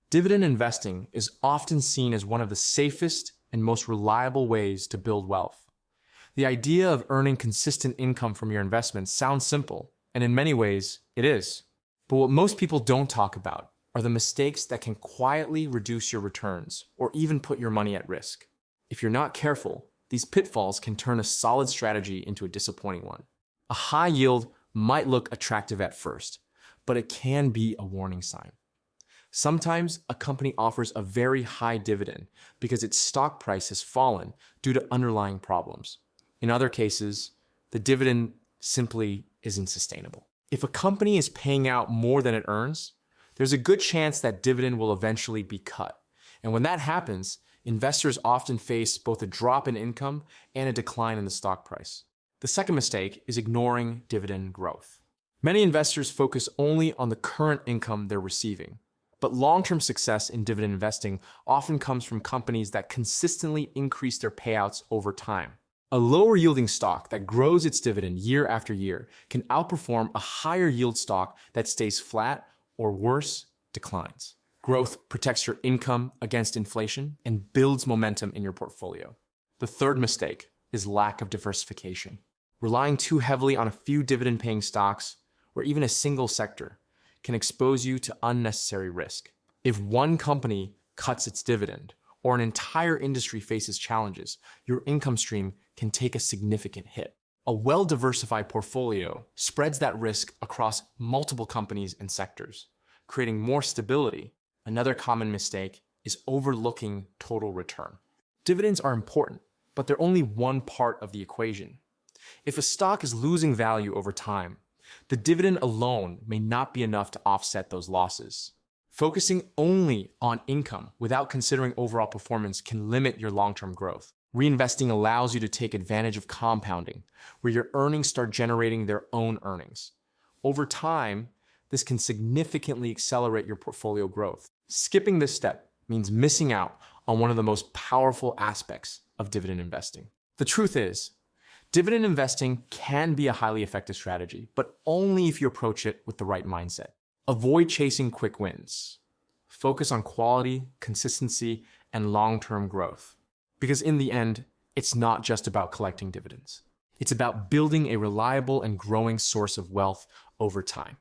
Dividend investing is often seen as one of the safest and most reliable ways to build wealth. The idea of earning consistent income from your investments sounds simple, and in many ways, it is. But what most people don't talk about are the mistakes that can quietly reduce your returns or even put your money at risk. If you're not careful, these pitfalls can turn a solid strategy into a disappointing one. A high yield might look attractive at first, but it can be a warning sign. Sometimes a company offers a very high dividend because its stock price has fallen due to underlying problems. In other cases, the dividend simply isn't sustainable. If a company is paying out more than it earns, there's a good chance that dividend will eventually be cut. And when that happens, investors often face both a drop in income and a decline in the stock price. The second mistake is ignoring dividend growth. Many investors focus only on the current income they're receiving, but long-term success in dividend investing often comes from companies that consistently increase their payouts over time. A lower-yielding stock that grows its dividend year after year can outperform a higher-yield stock that stays flat or, worse, declines. Growth protects your income against inflation and builds momentum in your portfolio. The third mistake is lack of diversification. Relying too heavily on a few dividend-paying stocks or even a single sector can expose you to unnecessary risk. If one company cuts its dividend or an entire industry faces challenges, your income stream can take a significant hit. A well-diversified portfolio spreads that risk across multiple companies and sectors, creating more stability. Another common mistake is overlooking total return. Dividends are important, but they're only one part of the equation. If a stock is losing value over time, the dividend alone may not be enough to offset those losses. Focusing only on income without considering overall performance can limit your long-term growth. Reinvesting allows you to take advantage of compounding, where your earnings start generating their own earnings. Over time, this can significantly accelerate your portfolio growth. Skipping this step means missing out on one of the most powerful aspects of dividend investing. The truth is, dividend investing can be a highly effective strategy, but only if you approach it with the right mindset. Avoid chasing quick wins. Focus on quality, consistency, and long-term growth. Because in the end, it's not just about collecting dividends. It's about building a reliable and growing source of wealth over time.